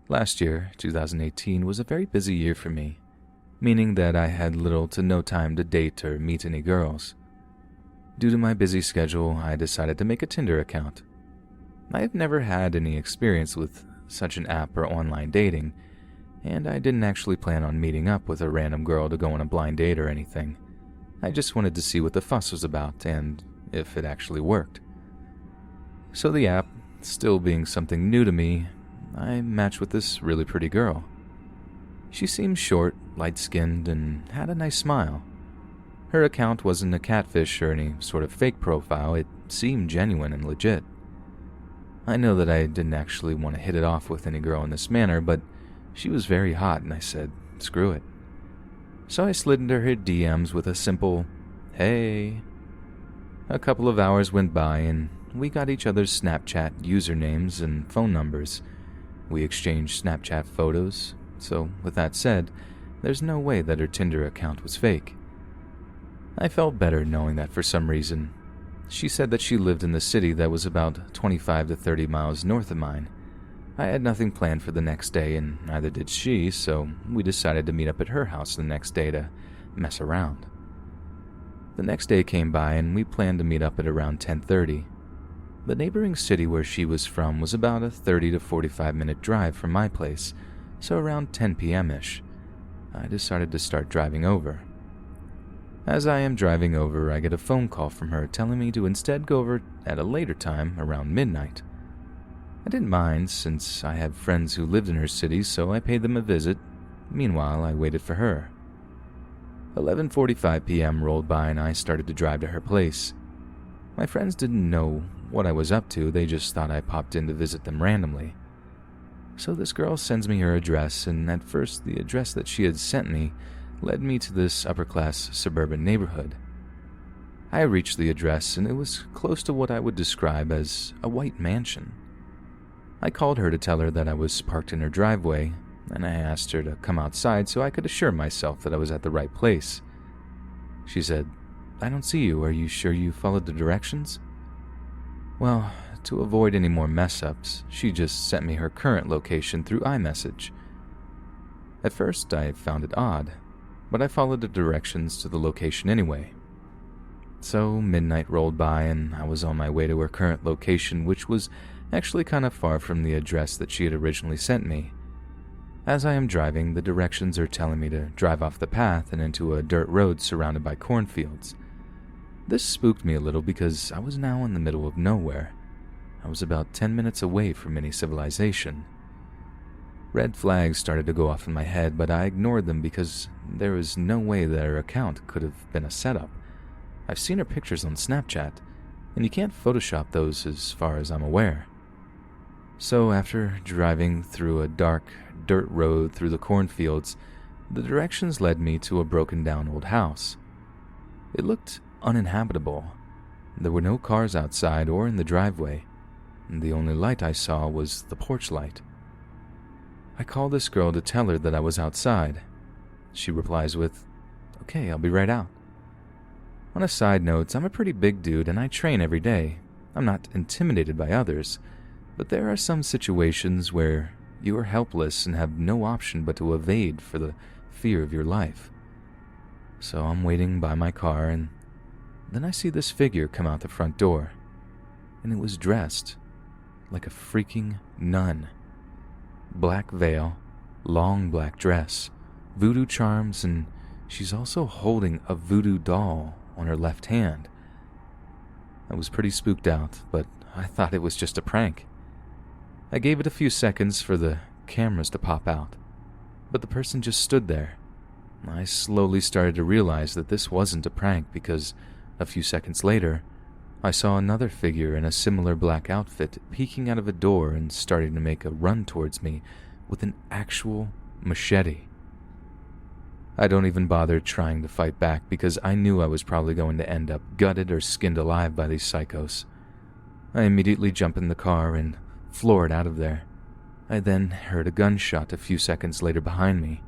Last year, 2018, was a very busy year for me, meaning that I had little to no time to date or meet any girls. Due to my busy schedule, I decided to make a Tinder account. I have never had any experience with such an app or online dating, and I didn't actually plan on meeting up with a random girl to go on a blind date or anything. I just wanted to see what the fuss was about and if it actually worked. So the app, still being something new to me, I matched with this really pretty girl. She seemed short, light-skinned, and had a nice smile. Her account wasn't a catfish or any sort of fake profile, it seemed genuine and legit. I know that I didn't actually want to hit it off with any girl in this manner, but she was very hot and I said, screw it. So I slid into her DMs with a simple, hey. A couple of hours went by and we got each other's Snapchat usernames and phone numbers. We exchanged Snapchat photos, so with that said, there's no way that her Tinder account was fake. I felt better knowing that for some reason. She said that she lived in the city that was about 25 to 30 miles north of mine. I had nothing planned for the next day, and neither did she, so we decided to meet up at her house the next day to mess around. The next day came by, and we planned to meet up at around 10:30. The neighboring city where she was from was about a 30 to 45-minute drive from my place, so around 10 p.m.-ish. I decided to start driving over. As I am driving over, I get a phone call from her telling me to instead go over at a later time, around midnight. I didn't mind since I had friends who lived in her city, so I paid them a visit. Meanwhile, I waited for her. 11:45 p.m. rolled by and I started to drive to her place. My friends didn't know what I was up to, they just thought I popped in to visit them randomly. So this girl sends me her address, and at first the address that she had sent me led me to this upper-class suburban neighborhood. I reached the address and it was close to what I would describe as a white mansion. I called her to tell her that I was parked in her driveway, and I asked her to come outside so I could assure myself that I was at the right place. She said, "I don't see you. Are you sure you followed the directions?" Well, to avoid any more mess-ups, she just sent me her current location through iMessage. At first, I found it odd, but I followed the directions to the location anyway. So midnight rolled by and I was on my way to her current location, which was actually kind of far from the address that she had originally sent me. As I am driving, the directions are telling me to drive off the path and into a dirt road surrounded by cornfields. This spooked me a little because I was now in the middle of nowhere. I was about 10 minutes away from any civilization. Red flags started to go off in my head, but I ignored them because there was no way that her account could have been a setup. I've seen her pictures on Snapchat, and you can't Photoshop those as far as I'm aware. So after driving through a dark dirt road through the cornfields, the directions led me to a broken down old house. It looked uninhabitable. There were no cars outside or in the driveway, and the only light I saw was the porch light. I called this girl to tell her that I was outside. She replies with, "Okay, I'll be right out." On a side note, I'm a pretty big dude and I train every day. I'm not intimidated by others, but there are some situations where you are helpless and have no option but to evade for the fear of your life. So I'm waiting by my car and then I see this figure come out the front door, and it was dressed like a freaking nun. Black veil, long black dress, voodoo charms, and she's also holding a voodoo doll on her left hand. I was pretty spooked out, but I thought it was just a prank. I gave it a few seconds for the cameras to pop out, but the person just stood there. I slowly started to realize that this wasn't a prank because a few seconds later, I saw another figure in a similar black outfit peeking out of a door and starting to make a run towards me with an actual machete. I don't even bother trying to fight back because I knew I was probably going to end up gutted or skinned alive by these psychos. I immediately jump in the car and floor it out of there. I then heard a gunshot a few seconds later behind me.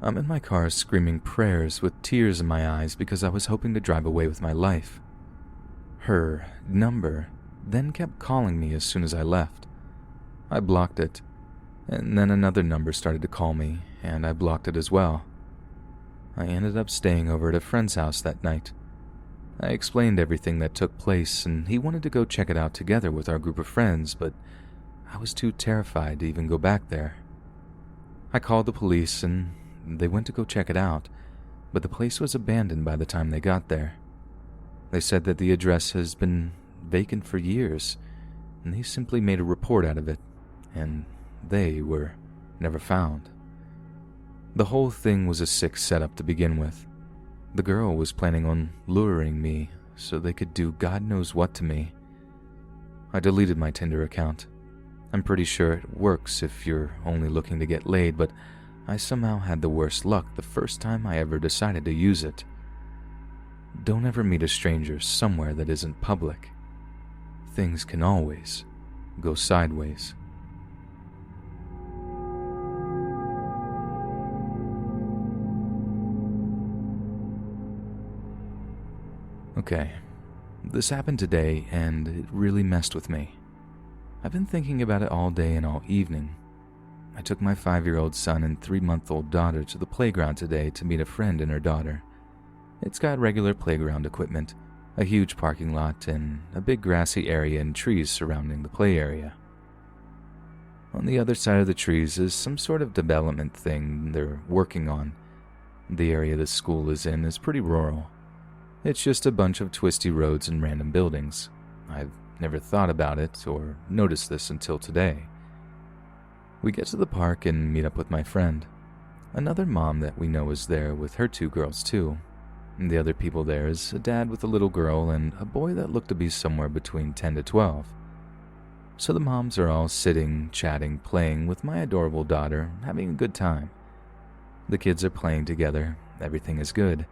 I'm in my car screaming prayers with tears in my eyes because I was hoping to drive away with my life. Her number then kept calling me as soon as I left. I blocked it, And then another number started to call me, and I blocked it as well. I ended up staying over at a friend's house that night. I explained everything that took place, and he wanted to go check it out together with our group of friends, but I was too terrified to even go back there. I called the police, and they went to go check it out, but the place was abandoned by the time they got there. They said that the address has been vacant for years, and they simply made a report out of it, and they were never found. The whole thing was a sick setup to begin with. The girl was planning on luring me so they could do God knows what to me. I deleted my Tinder account. I'm pretty sure it works if you're only looking to get laid, but I somehow had the worst luck the first time I ever decided to use it. Don't ever meet a stranger somewhere that isn't public. Things can always go sideways. Okay, this happened today and it really messed with me. I've been thinking about it all day and all evening. I took my 5-year-old son and 3-month-old daughter to the playground today to meet a friend and her daughter. It's got regular playground equipment, a huge parking lot, and a big grassy area and trees surrounding the play area. On the other side of the trees is some sort of development thing they're working on. The area the school is in is pretty rural. It's just a bunch of twisty roads and random buildings. I've never thought about it or noticed this until today. We get to the park and meet up with my friend. Another mom that we know is there with her 2 girls too. And the other people there is a dad with a little girl and a boy that looked to be somewhere between 10 to 12. So the moms are all sitting, chatting, playing with my adorable daughter, having a good time. The kids are playing together, everything is good.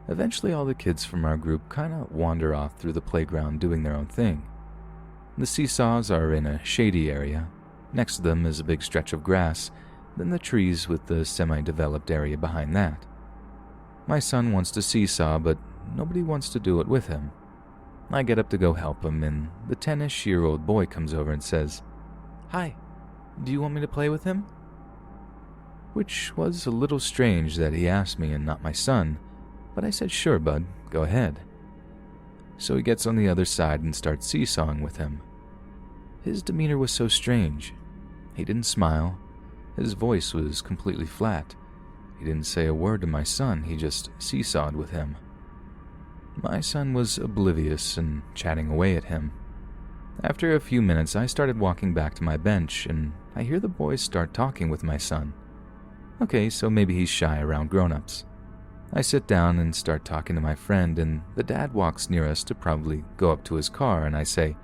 Eventually all the kids from our group kinda wander off through the playground doing their own thing. The seesaws are in a shady area. Next to them is a big stretch of grass, then the trees with the semi-developed area behind that. My son wants to seesaw, but nobody wants to do it with him. I get up to go help him, and the 10-ish-year-old boy comes over and says, "Hi, do you want me to play with him?" Which was a little strange that he asked me and not my son, but I said, "Sure, bud, go ahead." So he gets on the other side and starts seesawing with him. His demeanor was so strange. He didn't smile. His voice was completely flat. He didn't say a word to my son, he just seesawed with him. My son was oblivious and chatting away at him. After a few minutes, I started walking back to my bench, and I hear the boys start talking with my son. Okay, so maybe he's shy around grown-ups. I sit down and start talking to my friend, and the dad walks near us to probably go up to his car, and I say,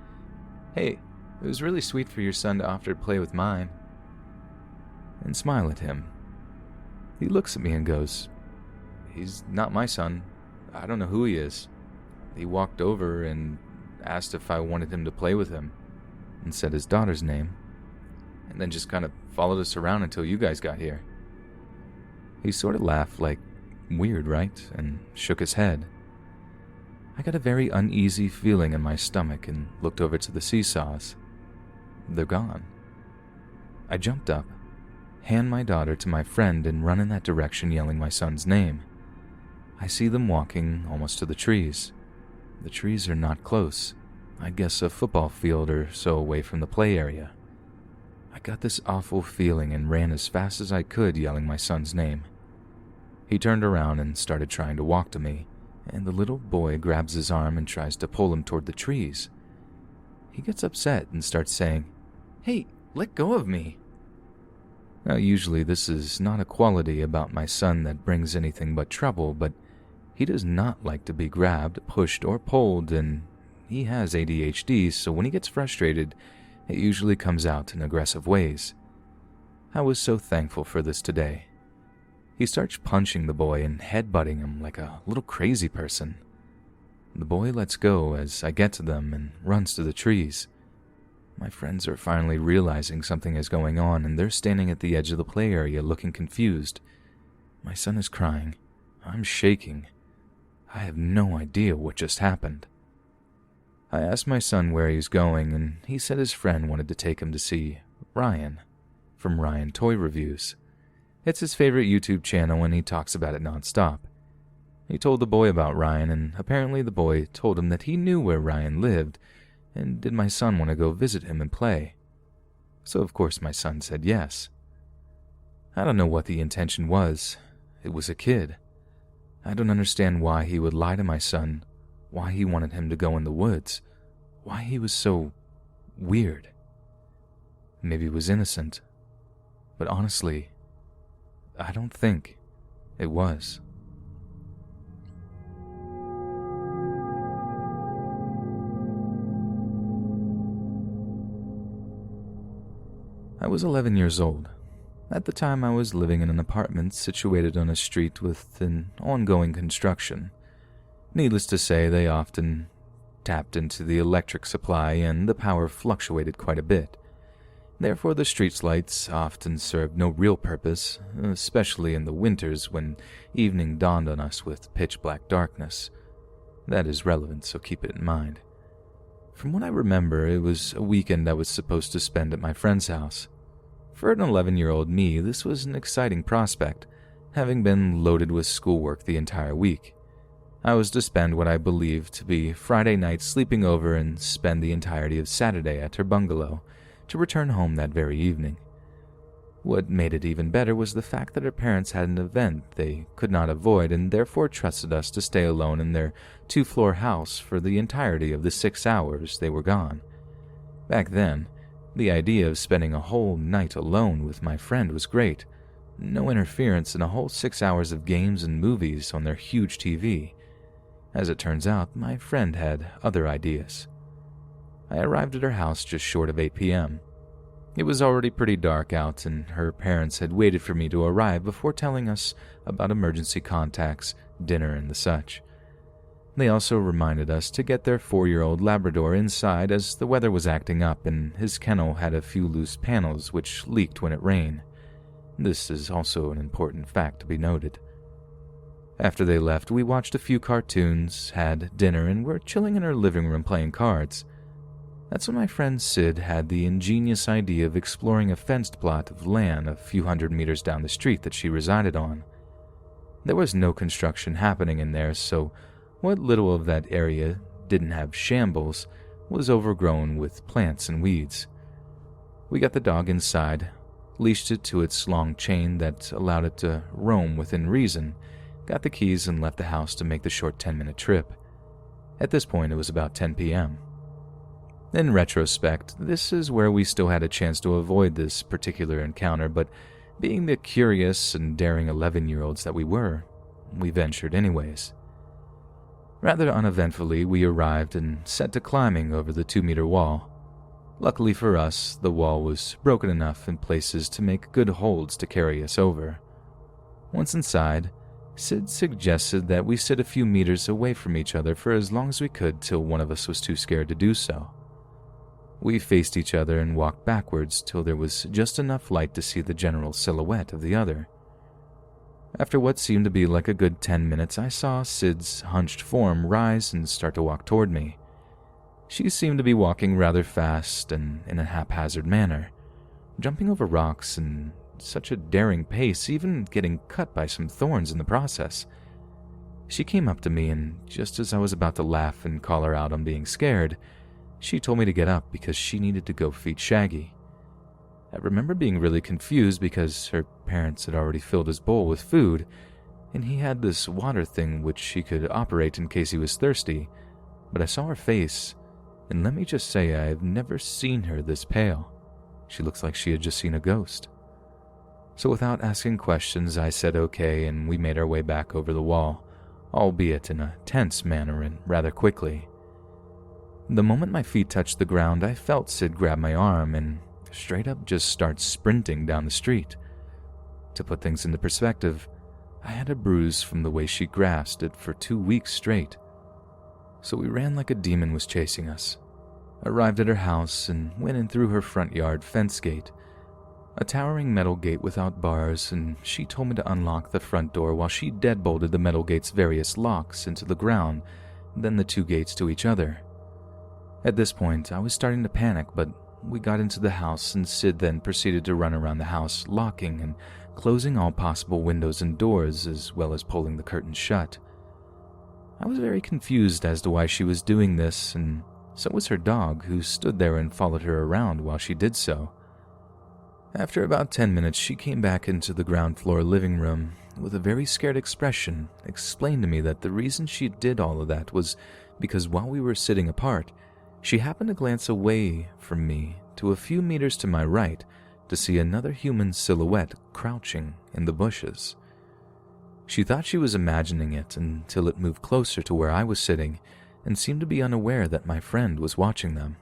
"Hey, it was really sweet for your son to offer to play with mine," and smile at him. He looks at me and goes, "He's not my son. I don't know who he is. He walked over and asked if I wanted him to play with him, and said his daughter's name, and then just kind of followed us around until you guys got here." He sort of laughed like, "Weird, right?" and shook his head. I got a very uneasy feeling in my stomach and looked over to the seesaws. They're gone. I jumped up, hand my daughter to my friend, and run in that direction yelling my son's name. I see them walking almost to the trees. The trees are not close. I guess a football field or so away from the play area. I got this awful feeling and ran as fast as I could yelling my son's name. He turned around and started trying to walk to me, and the little boy grabs his arm and tries to pull him toward the trees. He gets upset and starts saying, "Hey, let go of me." Now, usually this is not a quality about my son that brings anything but trouble, but he does not like to be grabbed, pushed, or pulled, and he has ADHD, so when he gets frustrated, it usually comes out in aggressive ways. I was so thankful for this today. He starts punching the boy and headbutting him like a little crazy person. The boy lets go as I get to them and runs to the trees. My friends are finally realizing something is going on, and they're standing at the edge of the play area looking confused. My son is crying. I'm shaking. I have no idea what just happened. I asked my son where he's going, and he said his friend wanted to take him to see Ryan from Ryan Toy Reviews. It's his favorite YouTube channel and he talks about it nonstop. He told the boy about Ryan, and apparently the boy told him that he knew where Ryan lived, and did my son want to go visit him and play? So of course my son said yes. I don't know what the intention was. It was a kid. I don't understand why he would lie to my son, why he wanted him to go in the woods, why he was so weird. Maybe he was innocent, but honestly, I don't think it was. I was 11 years old. At the time, I was living in an apartment situated on a street with an ongoing construction. Needless to say, they often tapped into the electric supply and the power fluctuated quite a bit. Therefore, the street's lights often served no real purpose, especially in the winters when evening dawned on us with pitch-black darkness. That is relevant, so keep it in mind. From what I remember, it was a weekend I was supposed to spend at my friend's house. For an 11-year-old me, this was an exciting prospect, having been loaded with schoolwork the entire week. I was to spend what I believed to be Friday night sleeping over and spend the entirety of Saturday at her bungalow, to return home that very evening. What made it even better was the fact that her parents had an event they could not avoid and therefore trusted us to stay alone in their 2-floor house for the entirety of the 6 hours they were gone. Back then, the idea of spending a whole night alone with my friend was great. No interference and a whole 6 hours of games and movies on their huge TV. As it turns out, my friend had other ideas. I arrived at her house just short of 8 p.m. It was already pretty dark out, and her parents had waited for me to arrive before telling us about emergency contacts, dinner, and the such. They also reminded us to get their 4-year-old Labrador inside as the weather was acting up and his kennel had a few loose panels which leaked when it rained. This is also an important fact to be noted. After they left, we watched a few cartoons, had dinner, and were chilling in her living room playing cards. That's when my friend Sid had the ingenious idea of exploring a fenced plot of land a few hundred meters down the street that she resided on. There was no construction happening in there, so what little of that area didn't have shambles was overgrown with plants and weeds. We got the dog inside, leashed it to its long chain that allowed it to roam within reason, got the keys and left the house to make the short 10-minute trip. At this point, it was about 10 p.m. In retrospect, this is where we still had a chance to avoid this particular encounter, but being the curious and daring 11-year-olds that we were, we ventured anyways. Rather uneventfully, we arrived and set to climbing over the 2-meter wall. Luckily for us, the wall was broken enough in places to make good holds to carry us over. Once inside, Sid suggested that we sit a few meters away from each other for as long as we could till one of us was too scared to do so. We faced each other and walked backwards till there was just enough light to see the general silhouette of the other. After what seemed to be like a good 10 minutes, I saw Sid's hunched form rise and start to walk toward me. She seemed to be walking rather fast and in a haphazard manner, jumping over rocks in such a daring pace, even getting cut by some thorns in the process. She came up to me, and just as I was about to laugh and call her out on being scared, she told me to get up because she needed to go feed Shaggy. I remember being really confused because her parents had already filled his bowl with food, and he had this water thing which he could operate in case he was thirsty, but I saw her face, and let me just say I have never seen her this pale. She looks like she had just seen a ghost. So without asking questions, I said okay, and we made our way back over the wall, albeit in a tense manner and rather quickly. The moment my feet touched the ground, I felt Sid grab my arm and straight up just start sprinting down the street. To put things into perspective, I had a bruise from the way she grasped it for 2 weeks straight. So we ran like a demon was chasing us, arrived at her house and went in through her front yard fence gate, a towering metal gate without bars, and she told me to unlock the front door while she deadbolted the metal gate's various locks into the ground, then the 2 gates to each other. At this point, I was starting to panic, but we got into the house and Sid then proceeded to run around the house, locking and closing all possible windows and doors, as well as pulling the curtains shut. I was very confused as to why she was doing this, and so was her dog, who stood there and followed her around while she did so. After about 10 minutes, she came back into the ground floor living room with a very scared expression, explained to me that the reason she did all of that was because while we were sitting apart, she happened to glance away from me to a few meters to my right to see another human silhouette crouching in the bushes. She thought she was imagining it until it moved closer to where I was sitting and seemed to be unaware that my friend was watching them.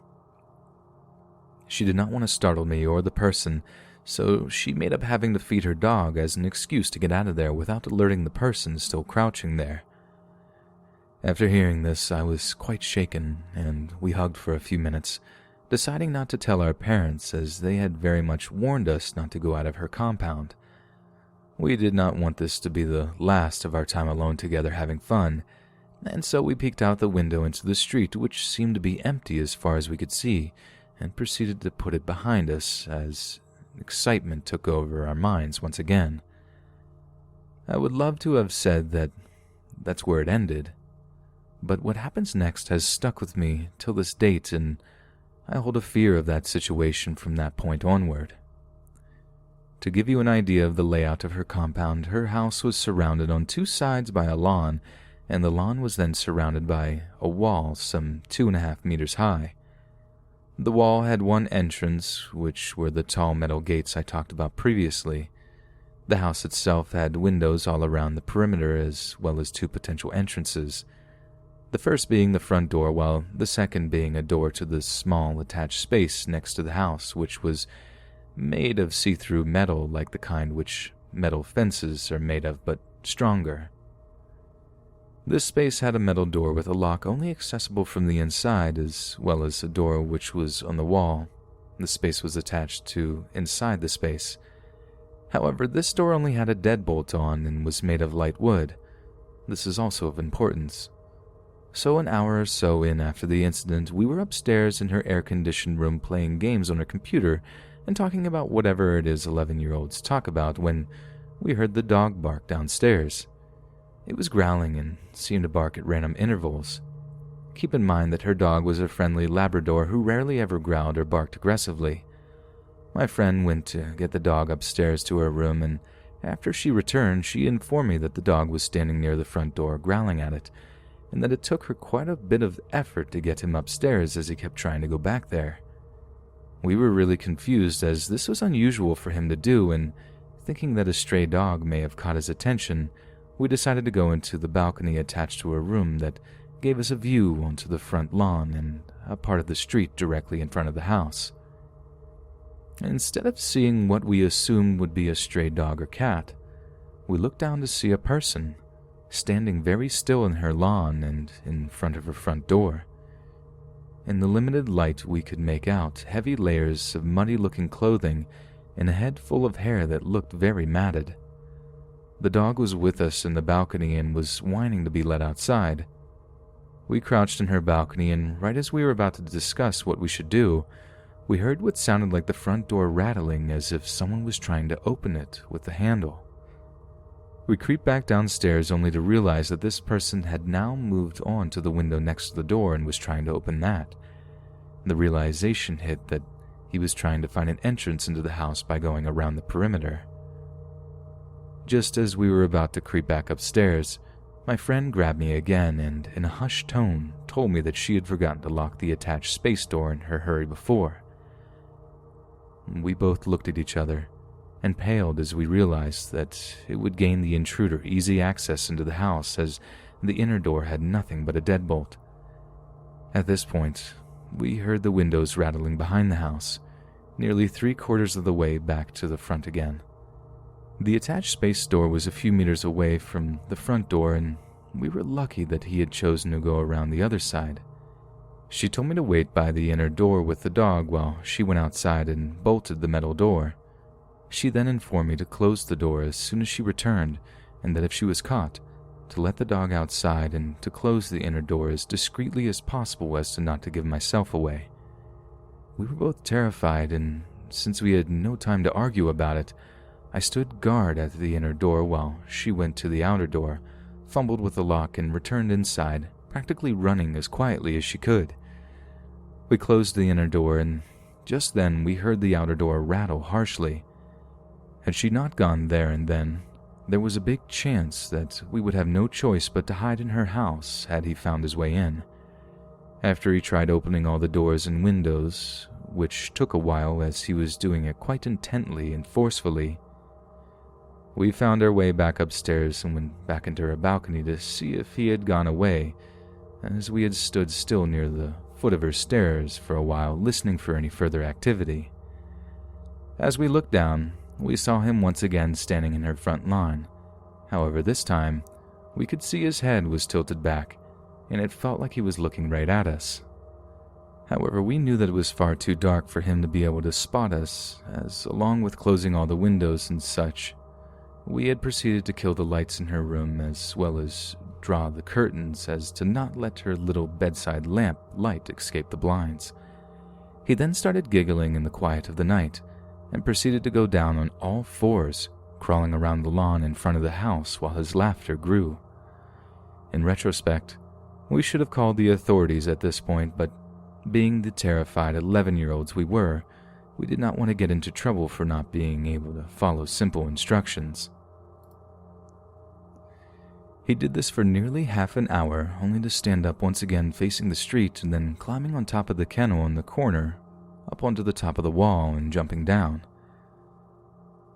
She did not want to startle me or the person, so she made up having to feed her dog as an excuse to get out of there without alerting the person still crouching there. After hearing this, I was quite shaken, and we hugged for a few minutes, deciding not to tell our parents as they had very much warned us not to go out of her compound. We did not want this to be the last of our time alone together having fun, and so we peeked out the window into the street, which seemed to be empty as far as we could see, and proceeded to put it behind us as excitement took over our minds once again. I would love to have said that that's where it ended, but what happens next has stuck with me till this date, and I hold a fear of that situation from that point onward. To give you an idea of the layout of her compound, her house was surrounded on two sides by a lawn, and the lawn was then surrounded by a wall some 2.5 meters high. The wall had one entrance, which were the tall metal gates I talked about previously. The house itself had windows all around the perimeter as well as two potential entrances, the first being the front door, while the second being a door to the small attached space next to the house, which was made of see-through metal like the kind which metal fences are made of, but stronger. This space had a metal door with a lock only accessible from the inside, as well as a door which was on the wall. The space was attached to inside the space. However, this door only had a deadbolt on and was made of light wood. This is also of importance. So an hour or so in after the incident, we were upstairs in her air-conditioned room playing games on her computer and talking about whatever it is 11-year-olds talk about when we heard the dog bark downstairs. It was growling and seemed to bark at random intervals. Keep in mind that her dog was a friendly Labrador who rarely ever growled or barked aggressively. My friend went to get the dog upstairs to her room, and after she returned, she informed me that the dog was standing near the front door growling at it, and that it took her quite a bit of effort to get him upstairs as he kept trying to go back there. We were really confused as this was unusual for him to do, and thinking that a stray dog may have caught his attention, we decided to go into the balcony attached to a room that gave us a view onto the front lawn and a part of the street directly in front of the house. Instead of seeing what we assumed would be a stray dog or cat, we looked down to see a person standing very still in her lawn and in front of her front door. In the limited light we could make out heavy layers of muddy-looking clothing and a head full of hair that looked very matted. The dog was with us in the balcony and was whining to be let outside. We crouched in her balcony, and right as we were about to discuss what we should do, we heard what sounded like the front door rattling as if someone was trying to open it with the handle. We creeped back downstairs only to realize that this person had now moved on to the window next to the door and was trying to open that. The realization hit that he was trying to find an entrance into the house by going around the perimeter. Just as we were about to creep back upstairs, my friend grabbed me again and, in a hushed tone, told me that she had forgotten to lock the attached space door in her hurry before. We both looked at each other and paled as we realized that it would gain the intruder easy access into the house as the inner door had nothing but a deadbolt. At this point, we heard the windows rattling behind the house, nearly 3/4 of the way back to the front again. The attached space door was a few meters away from the front door, and we were lucky that he had chosen to go around the other side. She told me to wait by the inner door with the dog while she went outside and bolted the metal door. She then informed me to close the door as soon as she returned, and that if she was caught, to let the dog outside and to close the inner door as discreetly as possible as to not to give myself away. We were both terrified, and since we had no time to argue about it, I stood guard at the inner door while she went to the outer door, fumbled with the lock, and returned inside, practically running as quietly as she could. We closed the inner door, and just then we heard the outer door rattle harshly. Had she not gone there and then, there was a big chance that we would have no choice but to hide in her house had he found his way in. After he tried opening all the doors and windows, which took a while as he was doing it quite intently and forcefully, we found our way back upstairs and went back into her balcony to see if he had gone away, as we had stood still near the foot of her stairs for a while, listening for any further activity. As we looked down, we saw him once again standing in her front lawn. However, this time, we could see his head was tilted back, and it felt like he was looking right at us. However, we knew that it was far too dark for him to be able to spot us, as along with closing all the windows and such, we had proceeded to kill the lights in her room as well as draw the curtains as to not let her little bedside lamp light escape the blinds. He then started giggling in the quiet of the night and proceeded to go down on all fours, crawling around the lawn in front of the house while his laughter grew. In retrospect, we should have called the authorities at this point, but being the terrified 11-year-olds we were, we did not want to get into trouble for not being able to follow simple instructions. He did this for nearly half an hour, only to stand up once again facing the street and then climbing on top of the kennel in the corner, up onto the top of the wall and jumping down.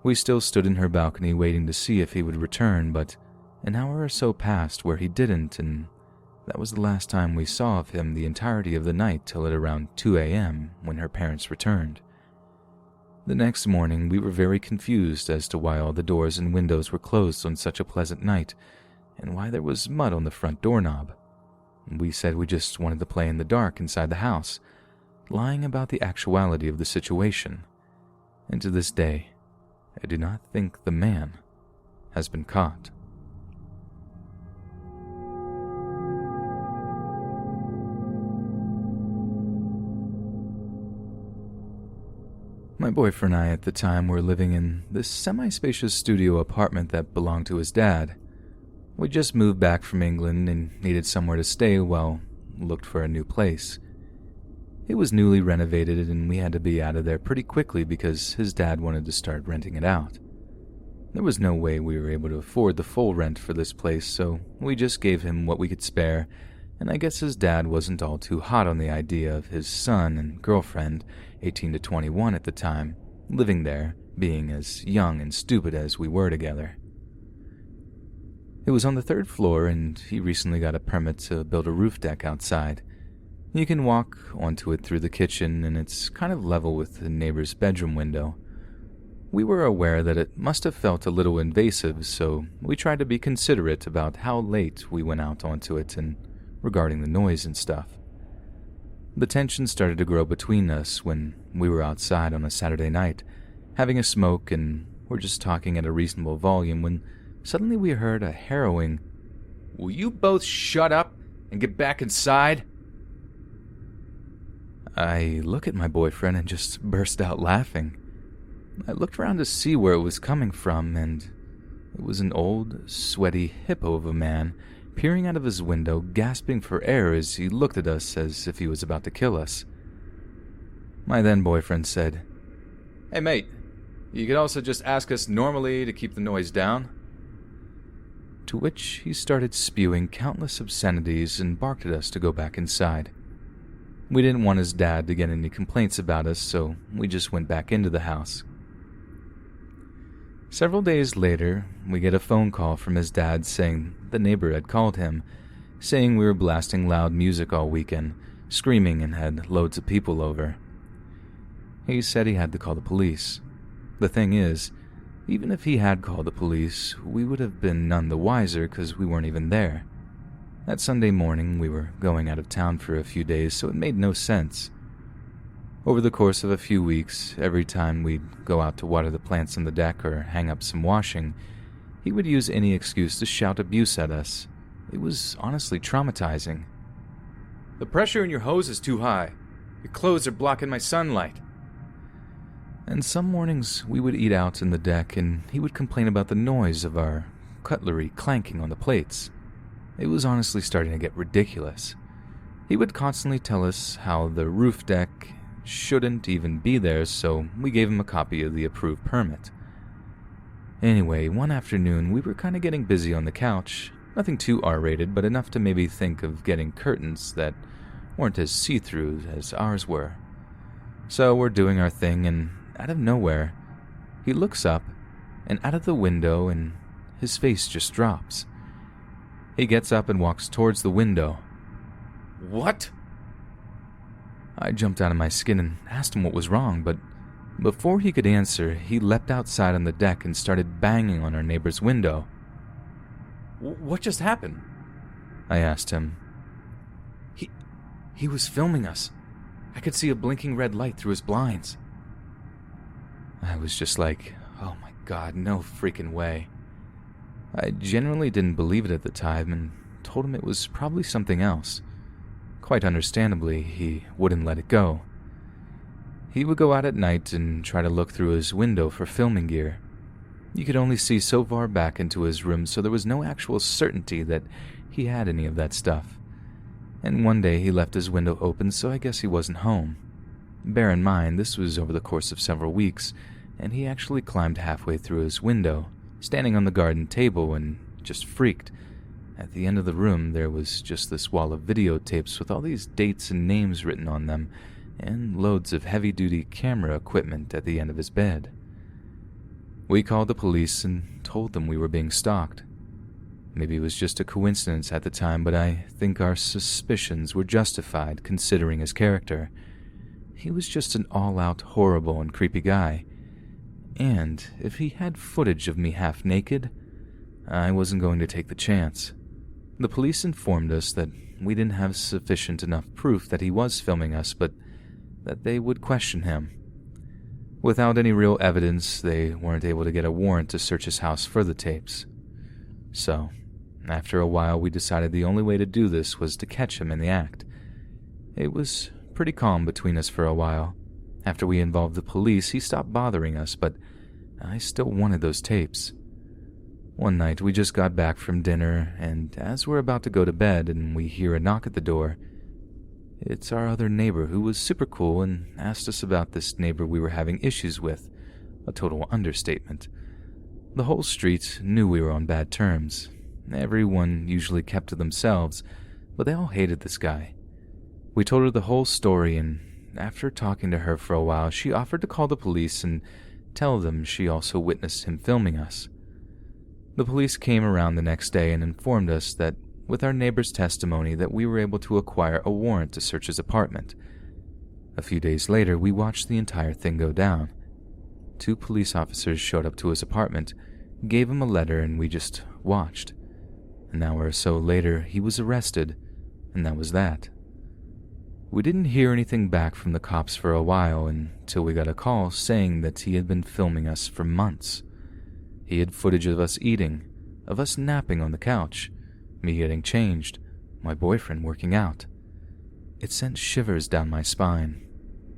We still stood in her balcony waiting to see if he would return, but an hour or so passed where he didn't, and that was the last time we saw of him the entirety of the night till at around 2 a.m. when her parents returned. The next morning, we were very confused as to why all the doors and windows were closed on such a pleasant night, and why there was mud on the front doorknob. We said we just wanted to play in the dark inside the house, lying about the actuality of the situation. And to this day, I do not think the man has been caught. My boyfriend and I at the time were living in this semi-spacious studio apartment that belonged to his dad. We just moved back from England and needed somewhere to stay while looked for a new place. It was newly renovated and we had to be out of there pretty quickly because his dad wanted to start renting it out. There was no way we were able to afford the full rent for this place, so we just gave him what we could spare, and I guess his dad wasn't all too hot on the idea of his son and girlfriend, 18 to 21 at the time, living there, being as young and stupid as we were together. It was on the 3rd floor, and he recently got a permit to build a roof deck outside. You can walk onto it through the kitchen, and it's kind of level with the neighbor's bedroom window. We were aware that it must have felt a little invasive, so we tried to be considerate about how late we went out onto it and regarding the noise and stuff. The tension started to grow between us when we were outside on a Saturday night, having a smoke, and were just talking at a reasonable volume when suddenly we heard a harrowing, "Will you both shut up and get back inside?" I look at my boyfriend and just burst out laughing. I looked around to see where it was coming from, and it was an old, sweaty hippo of a man peering out of his window, gasping for air as he looked at us as if he was about to kill us. My then boyfriend said, "Hey mate, you could also just ask us normally to keep the noise down." To which he started spewing countless obscenities and barked at us to go back inside. We didn't want his dad to get any complaints about us, so we just went back into the house. Several days later, we get a phone call from his dad saying the neighbor had called him, saying we were blasting loud music all weekend, screaming, and had loads of people over. He said he had to call the police. The thing is, even if he had called the police, we would have been none the wiser because we weren't even there. That Sunday morning, we were going out of town for a few days, so it made no sense. Over the course of a few weeks, every time we'd go out to water the plants on the deck or hang up some washing, he would use any excuse to shout abuse at us. It was honestly traumatizing. "The pressure in your hose is too high. Your clothes are blocking my sunlight." And some mornings we would eat out in the deck and he would complain about the noise of our cutlery clanking on the plates. It was honestly starting to get ridiculous. He would constantly tell us how the roof deck shouldn't even be there, so we gave him a copy of the approved permit. Anyway, one afternoon we were kind of getting busy on the couch, nothing too R-rated, but enough to maybe think of getting curtains that weren't as see-through as ours were. So we're doing our thing, and out of nowhere, he looks up and out of the window and his face just drops. He gets up and walks towards the window. "What?" I jumped out of my skin and asked him what was wrong, but before he could answer, he leapt outside on the deck and started banging on our neighbor's window. "What just happened?" I asked him. He was filming us. I could see a blinking red light through his blinds." I was just like, oh my god, no freaking way. I genuinely didn't believe it at the time and told him it was probably something else. Quite understandably, he wouldn't let it go. He would go out at night and try to look through his window for filming gear. You could only see so far back into his room, so there was no actual certainty that he had any of that stuff. And one day he left his window open, so I guess he wasn't home. Bear in mind, this was over the course of several weeks, and he actually climbed halfway through his window, standing on the garden table, and just freaked. At the end of the room, there was just this wall of videotapes with all these dates and names written on them, and loads of heavy-duty camera equipment at the end of his bed. We called the police and told them we were being stalked. Maybe it was just a coincidence at the time, but I think our suspicions were justified considering his character. He was just an all-out horrible and creepy guy. And if he had footage of me half naked, I wasn't going to take the chance. The police informed us that we didn't have sufficient enough proof that he was filming us, but that they would question him. Without any real evidence, they weren't able to get a warrant to search his house for the tapes. So, after a while, we decided the only way to do this was to catch him in the act. It was pretty calm between us for a while. After we involved the police, he stopped bothering us, but I still wanted those tapes. One night, we just got back from dinner, and as we're about to go to bed and we hear a knock at the door, it's our other neighbor who was super cool and asked us about this neighbor we were having issues with. A total understatement. The whole street knew we were on bad terms. Everyone usually kept to themselves, but they all hated this guy. We told her the whole story, and after talking to her for a while, she offered to call the police and tell them she also witnessed him filming us. The police came around the next day and informed us that with our neighbor's testimony that we were able to acquire a warrant to search his apartment. A few days later, we watched the entire thing go down. 2 police officers showed up to his apartment, gave him a letter, and we just watched. An hour or so later, he was arrested, and that was that. We didn't hear anything back from the cops for a while until we got a call saying that he had been filming us for months. He had footage of us eating, of us napping on the couch, me getting changed, my boyfriend working out. It sent shivers down my spine.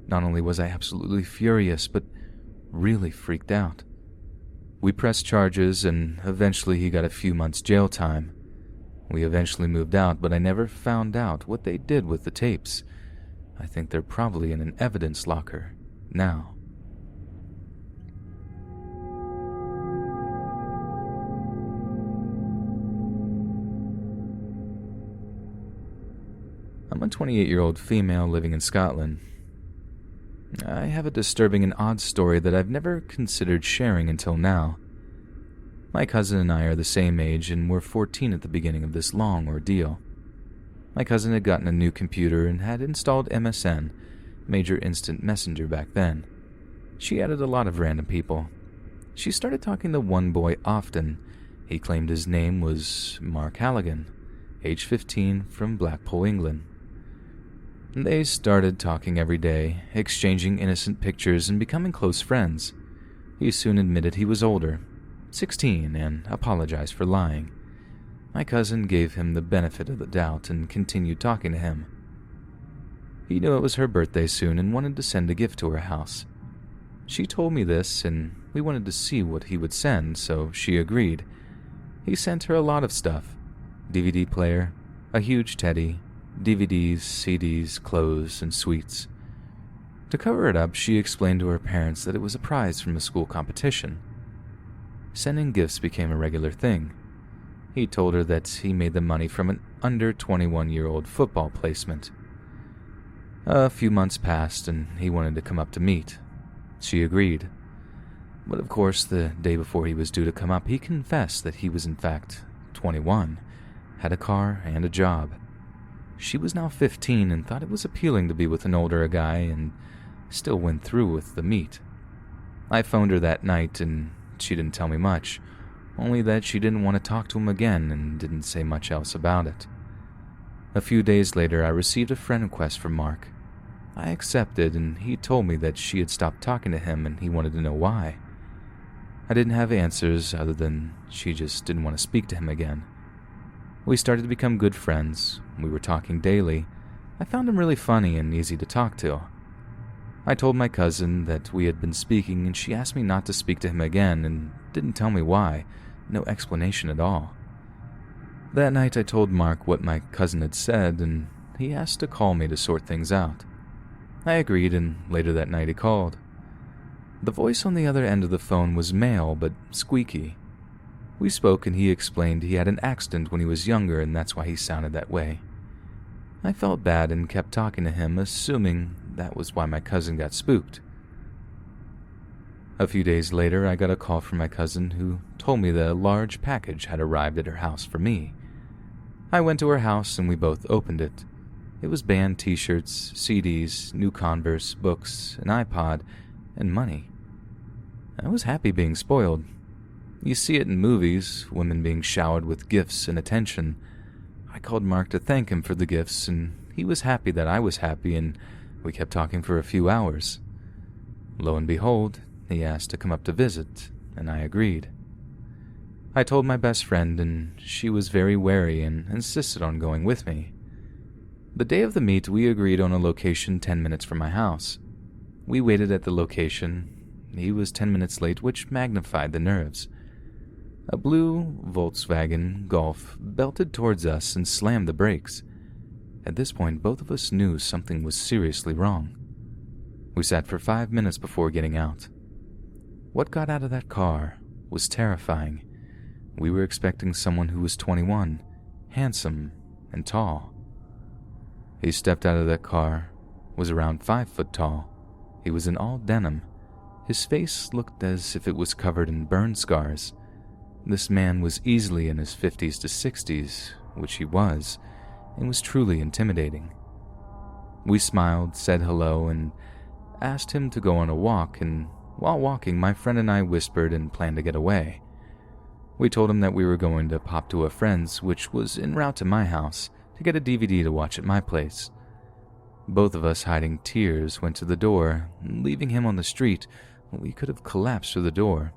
Not only was I absolutely furious, but really freaked out. We pressed charges, and eventually he got a few months jail time. We eventually moved out, but I never found out what they did with the tapes. I think they're probably in an evidence locker now. I'm a 28-year-old female living in Scotland. I have a disturbing and odd story that I've never considered sharing until now. My cousin and I are the same age, and we're 14 at the beginning of this long ordeal. My cousin had gotten a new computer and had installed MSN, Major Instant Messenger back then. She added a lot of random people. She started talking to one boy often. He claimed his name was Mark Halligan, age 15, from Blackpool, England. They started talking every day, exchanging innocent pictures and becoming close friends. He soon admitted he was older, 16, and apologized for lying. My cousin gave him the benefit of the doubt and continued talking to him. He knew it was her birthday soon and wanted to send a gift to her house. She told me this, and we wanted to see what he would send, so she agreed. He sent her a lot of stuff: DVD player, a huge teddy, DVDs, CDs, clothes, and sweets. To cover it up, she explained to her parents that it was a prize from a school competition. Sending gifts became a regular thing. He told her that he made the money from an under 21-year-old football placement. A few months passed, and he wanted to come up to meet. She agreed. But of course, the day before he was due to come up, he confessed that he was in fact 21, had a car and a job. She was now 15 and thought it was appealing to be with an older guy, and still went through with the meet. I phoned her that night, and she didn't tell me much, only that she didn't want to talk to him again and didn't say much else about it. A few days later, I received a friend request from Mark. I accepted, and he told me that she had stopped talking to him and he wanted to know why. I didn't have answers other than she just didn't want to speak to him again. We started to become good friends. We were talking daily. I found him really funny and easy to talk to. I told my cousin that we had been speaking, and she asked me not to speak to him again and didn't tell me why, no explanation at all. That night I told Mark what my cousin had said, and he asked to call me to sort things out. I agreed, and later that night he called. The voice on the other end of the phone was male, but squeaky. We spoke, and he explained he had an accident when he was younger, and that's why he sounded that way. I felt bad and kept talking to him, assuming that was why my cousin got spooked. A few days later, I got a call from my cousin who told me that a large package had arrived at her house for me. I went to her house, and we both opened it. It was band t-shirts, CDs, new Converse, books, an iPod, and money. I was happy being spoiled. You see it in movies, women being showered with gifts and attention. I called Mark to thank him for the gifts, and he was happy that I was happy, and we kept talking for a few hours. Lo and behold, he asked to come up to visit, and I agreed. I told my best friend, and she was very wary and insisted on going with me. The day of the meet, we agreed on a location 10 minutes from my house. We waited at the location. He was 10 minutes late, which magnified the nerves. A blue Volkswagen Golf belted towards us and slammed the brakes. At this point, both of us knew something was seriously wrong. We sat for 5 minutes before getting out. What got out of that car was terrifying. We were expecting someone who was 21, handsome, and tall. He stepped out of that car, was around 5 foot tall. He was in all denim. His face looked as if it was covered in burn scars. This man was easily in his 50s to 60s, which he was, and was truly intimidating. We smiled, said hello, and asked him to go on a walk, and while walking, my friend and I whispered and planned to get away. We told him that we were going to pop to a friend's, which was en route to my house, to get a DVD to watch at my place. Both of us, hiding tears, went to the door, leaving him on the street. We could have collapsed through the door.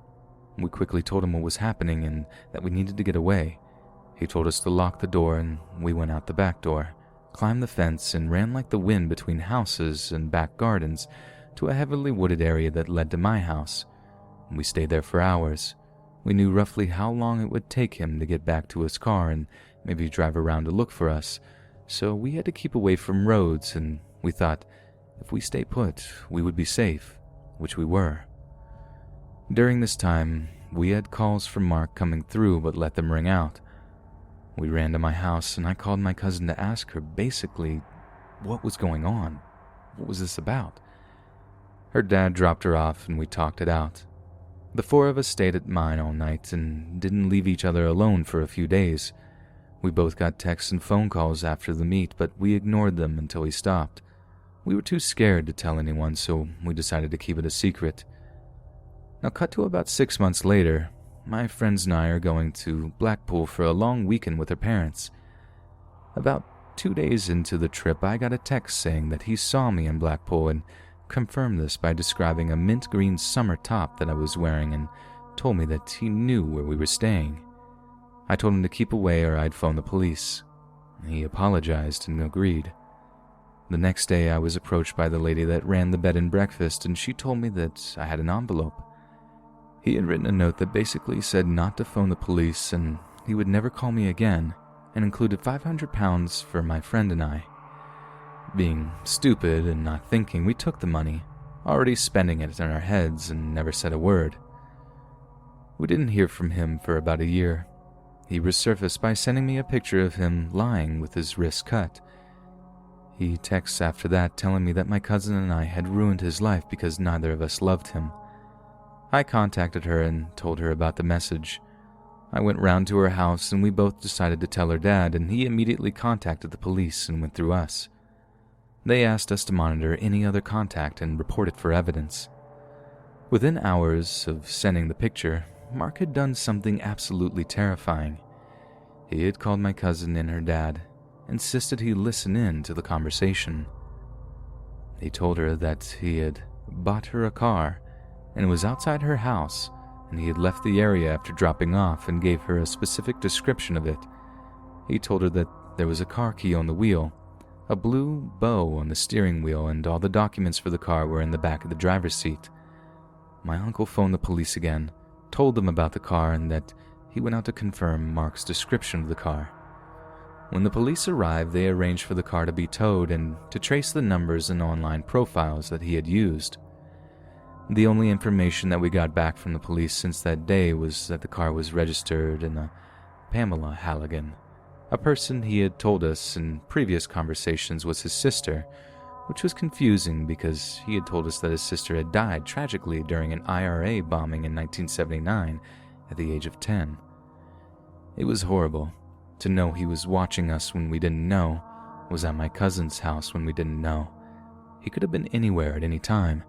We quickly told him what was happening and that we needed to get away. He told us to lock the door, and we went out the back door, climbed the fence, and ran like the wind between houses and back gardens to a heavily wooded area that led to my house. We stayed there for hours. We knew roughly how long it would take him to get back to his car and maybe drive around to look for us, so we had to keep away from roads, and we thought if we stay put, we would be safe, which we were. During this time, we had calls from Mark coming through but let them ring out. We ran to my house, and I called my cousin to ask her basically what was going on. What was this about? Her dad dropped her off, and we talked it out. The four of us stayed at mine all night and didn't leave each other alone for a few days. We both got texts and phone calls after the meet, but we ignored them until he stopped. We were too scared to tell anyone, so we decided to keep it a secret. Now cut to about 6 months later, my friends and I are going to Blackpool for a long weekend with her parents. About 2 days into the trip, I got a text saying that he saw me in Blackpool and confirmed this by describing a mint green summer top that I was wearing and told me that he knew where we were staying. I told him to keep away or I'd phone the police. He apologized and agreed. The next day, I was approached by the lady that ran the bed and breakfast, and she told me that I had an envelope. He had written a note that basically said not to phone the police and he would never call me again, and included £500 for my friend and I. Being stupid and not thinking, we took the money, already spending it in our heads, and never said a word. We didn't hear from him for about a year. He resurfaced by sending me a picture of him lying with his wrist cut. He texts after that telling me that my cousin and I had ruined his life because neither of us loved him. I contacted her and told her about the message. I went round to her house and we both decided to tell her dad, and he immediately contacted the police and went through us. They asked us to monitor any other contact and report it for evidence. Within hours of sending the picture, Mark had done something absolutely terrifying. He had called my cousin and her dad, insisted he listen in to the conversation. He told her that he had bought her a car and was outside her house, and he had left the area after dropping off, and gave her a specific description of it. He told her that there was a car key on the wheel, a blue bow on the steering wheel, and all the documents for the car were in the back of the driver's seat. My uncle phoned the police again, told them about the car, and that he went out to confirm Mark's description of the car. When the police arrived, they arranged for the car to be towed and to trace the numbers and online profiles that he had used. The only information that we got back from the police since that day was that the car was registered in a Pamela Halligan. A person he had told us in previous conversations was his sister, which was confusing because he had told us that his sister had died tragically during an IRA bombing in 1979 at the age of 10. It was horrible to know he was watching us when we didn't know, was at my cousin's house when we didn't know. He could have been anywhere at any time,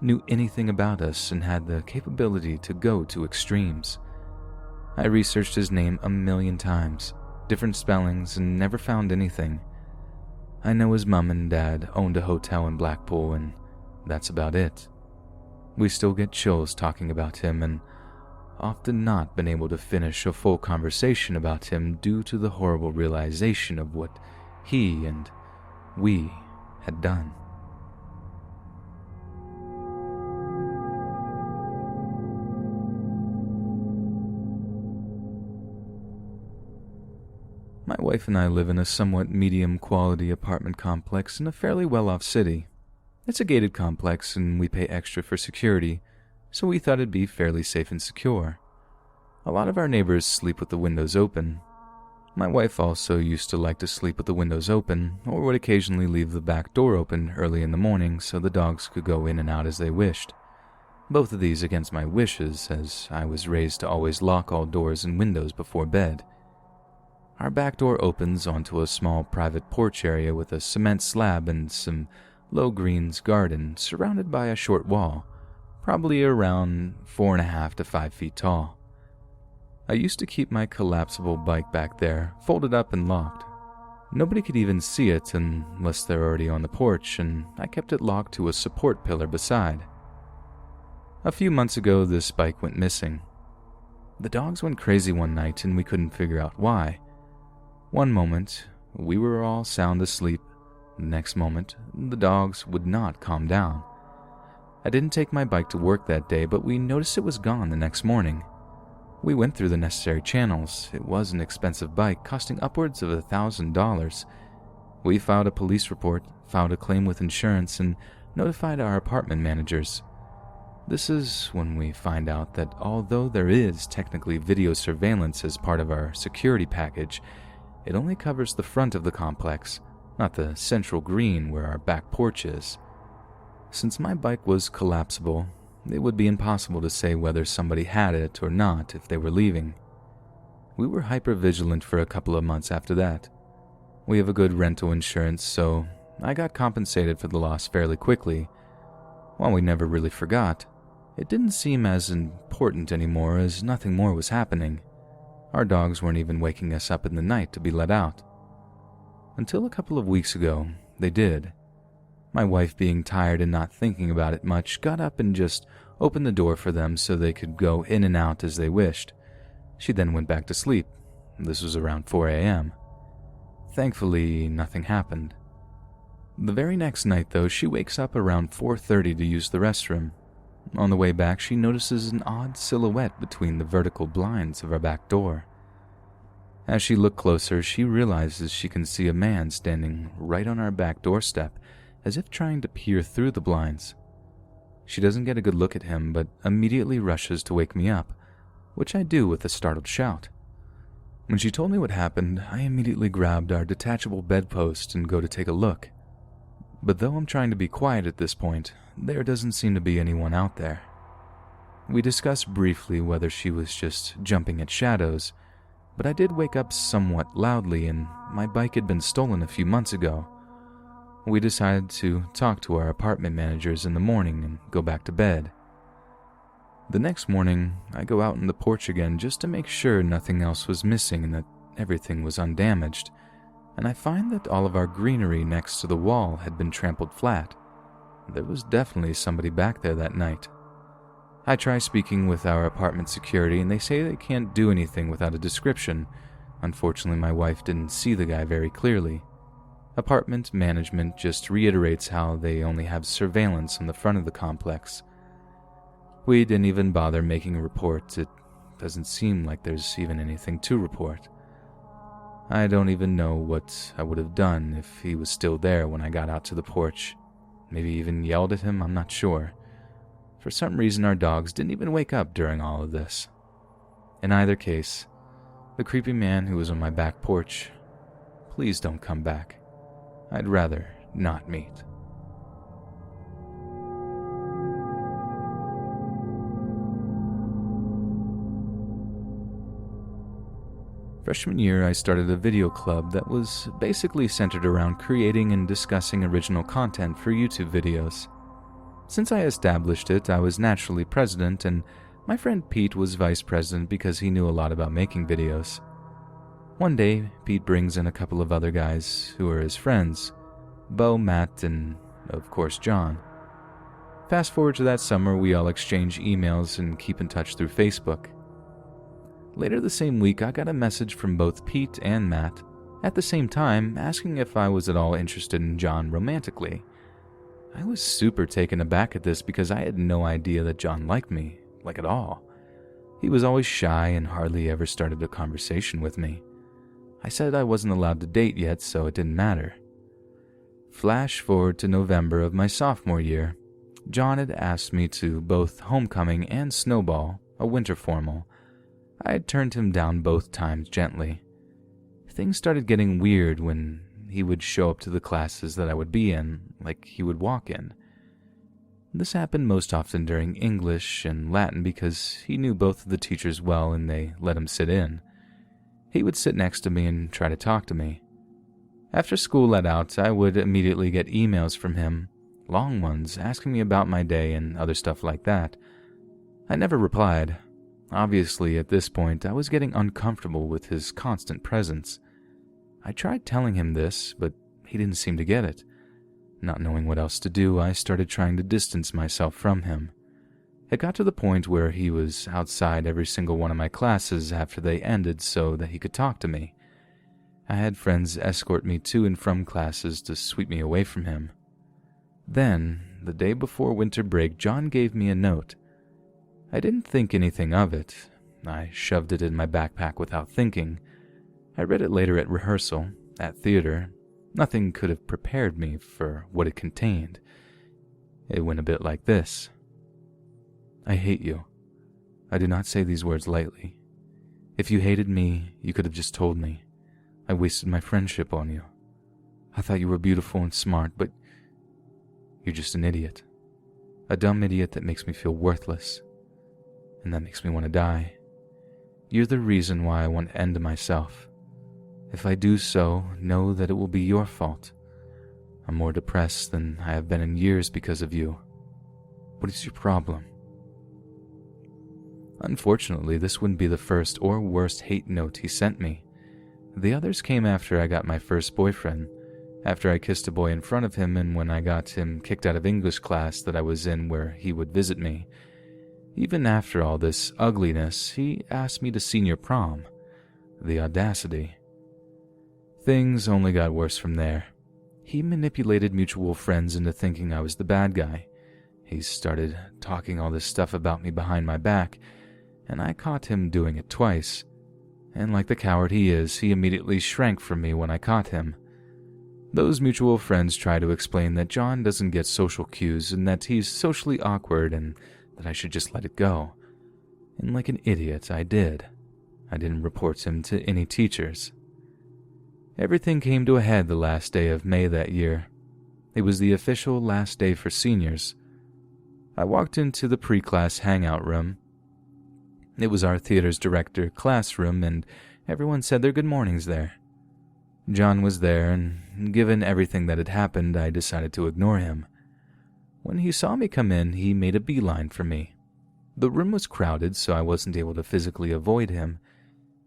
knew anything about us, and had the capability to go to extremes. I researched his name 1,000,000 times, different spellings, and never found anything. I know his mom and dad owned a hotel in Blackpool, and that's about it. We still get chills talking about him, and often not been able to finish a full conversation about him due to the horrible realization of what he and we had done. My wife and I live in a somewhat medium-quality apartment complex in a fairly well-off city. It's a gated complex, and we pay extra for security, so we thought it'd be fairly safe and secure. A lot of our neighbors sleep with the windows open. My wife also used to like to sleep with the windows open, or would occasionally leave the back door open early in the morning so the dogs could go in and out as they wished. Both of these against my wishes, as I was raised to always lock all doors and windows before bed. Our back door opens onto a small private porch area with a cement slab and some low greens garden surrounded by a short wall, probably around 4.5 to 5 feet tall. I used to keep my collapsible bike back there, folded up and locked. Nobody could even see it unless they're already on the porch, and I kept it locked to a support pillar beside. A few months ago, this bike went missing. The dogs went crazy one night and we couldn't figure out why. One moment, we were all sound asleep. The next moment, the dogs would not calm down. I didn't take my bike to work that day, but we noticed it was gone the next morning. We went through the necessary channels. It was an expensive bike, costing upwards of $1,000. We filed a police report, filed a claim with insurance, and notified our apartment managers. This is when we find out that although there is technically video surveillance as part of our security package, it only covers the front of the complex, not the central green where our back porch is. Since my bike was collapsible, it would be impossible to say whether somebody had it or not if they were leaving. We were hyper-vigilant for a couple of months after that. We have a good rental insurance, so I got compensated for the loss fairly quickly. While we never really forgot, it didn't seem as important anymore as nothing more was happening. Our dogs weren't even waking us up in the night to be let out. Until a couple of weeks ago, they did. My wife, being tired and not thinking about it much, got up and just opened the door for them so they could go in and out as they wished. She then went back to sleep. This was around 4 a.m. Thankfully, nothing happened. The very next night, though, she wakes up around 4:30 to use the restroom. On the way back, she notices an odd silhouette between the vertical blinds of our back door. As she looked closer, she realizes she can see a man standing right on our back doorstep, as if trying to peer through the blinds. She doesn't get a good look at him, but immediately rushes to wake me up, which I do with a startled shout. When she told me what happened, I immediately grabbed our detachable bedpost and go to take a look. But though I'm trying to be quiet at this point, there doesn't seem to be anyone out there. We discussed briefly whether she was just jumping at shadows, but I did wake up somewhat loudly, and my bike had been stolen a few months ago. We decided to talk to our apartment managers in the morning and go back to bed. The next morning, I go out on the porch again just to make sure nothing else was missing and that everything was undamaged, and I find that all of our greenery next to the wall had been trampled flat. There was definitely somebody back there that night. I try speaking with our apartment security, and they say they can't do anything without a description. Unfortunately, my wife didn't see the guy very clearly. Apartment management just reiterates how they only have surveillance on the front of the complex. We didn't even bother making a report. It doesn't seem like there's even anything to report. I don't even know what I would have done if he was still there when I got out to the porch. Maybe even yelled at him, I'm not sure. For some reason, our dogs didn't even wake up during all of this. In either case, the creepy man who was on my back porch, please don't come back. I'd rather not meet. Freshman year, I started a video club that was basically centered around creating and discussing original content for YouTube videos. Since I established it, I was naturally president, and my friend Pete was vice president because he knew a lot about making videos. One day, Pete brings in a couple of other guys who are his friends, Bo, Matt, and, of course, John. Fast forward to that summer, we all exchange emails and keep in touch through Facebook. Later the same week, I got a message from both Pete and Matt, at the same time asking if I was at all interested in John romantically. I was super taken aback at this because I had no idea that John liked me, like at all. He was always shy and hardly ever started a conversation with me. I said I wasn't allowed to date yet, so it didn't matter. Flash forward to November of my sophomore year. John had asked me to both homecoming and snowball, a winter formal. I had turned him down both times gently. Things started getting weird when he would show up to the classes that I would be in, like he would walk in. This happened most often during English and Latin because he knew both of the teachers well and they let him sit in. He would sit next to me and try to talk to me. After school let out, I would immediately get emails from him, long ones, asking me about my day and other stuff like that. I never replied. Obviously, at this point, I was getting uncomfortable with his constant presence. I tried telling him this, but he didn't seem to get it. Not knowing what else to do, I started trying to distance myself from him. It got to the point where he was outside every single one of my classes after they ended so that he could talk to me. I had friends escort me to and from classes to sweep me away from him. Then, the day before winter break, John gave me a note. I didn't think anything of it. I shoved it in my backpack without thinking. I read it later at rehearsal, at theater. Nothing could have prepared me for what it contained. It went a bit like this. I hate you. I do not say these words lightly. If you hated me, you could have just told me. I wasted my friendship on you. I thought you were beautiful and smart, but you're just an idiot. A dumb idiot that makes me feel worthless. And that makes me want to die. You're the reason why I want to end myself. If I do so, know that it will be your fault. I'm more depressed than I have been in years because of you. What is your problem? Unfortunately, this wouldn't be the first or worst hate note he sent me. The others came after I got my first boyfriend, after I kissed a boy in front of him, and when I got him kicked out of English class that I was in where he would visit me. Even after all this ugliness, he asked me to senior prom. The audacity. Things only got worse from there. He he manipulated mutual friends into thinking I was the bad guy. He started talking all this stuff about me behind my back, and I caught him doing it twice. And like the coward he is, he immediately shrank from me when I caught him. Those mutual friends try to explain that John doesn't get social cues and that he's socially awkward and that I should just let it go. And like an idiot, I did. I didn't report him to any teachers. Everything came to a head the last day of May that year. It was the official last day for seniors. I walked into the pre-class hangout room. It was our theater's director classroom, and everyone said their good mornings there. John was there, and given everything that had happened, I decided to ignore him. When he saw me come in, he made a beeline for me. The room was crowded, so I wasn't able to physically avoid him.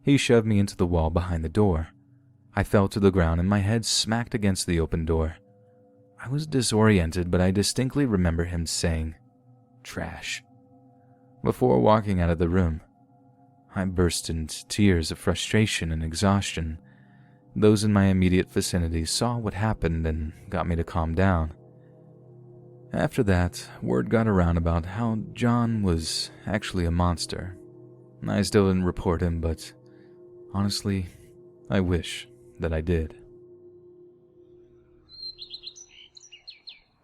He shoved me into the wall behind the door. I fell to the ground and my head smacked against the open door. I was disoriented, but I distinctly remember him saying, "Trash," before walking out of the room. I burst into tears of frustration and exhaustion. Those in my immediate vicinity saw what happened and got me to calm down. After that, word got around about how John was actually a monster. I still didn't report him, but honestly, I wish that I did.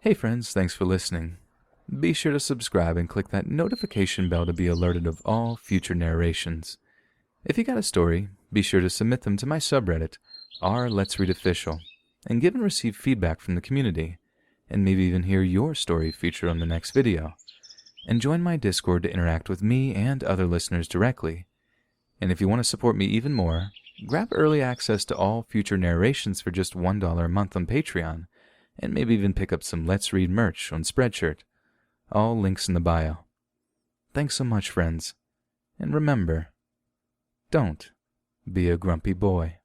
Hey friends, thanks for listening. Be sure to subscribe and click that notification bell to be alerted of all future narrations. If you got a story, be sure to submit them to my subreddit, r/letsreadofficial, and give and receive feedback from the community, and maybe even hear your story featured on the next video. And join my Discord to interact with me and other listeners directly. And if you want to support me even more, grab early access to all future narrations for just $1 a month on Patreon, and maybe even pick up some Let's Read merch on Spreadshirt. All links in the bio. Thanks so much, friends. And remember, don't be a grumpy boy.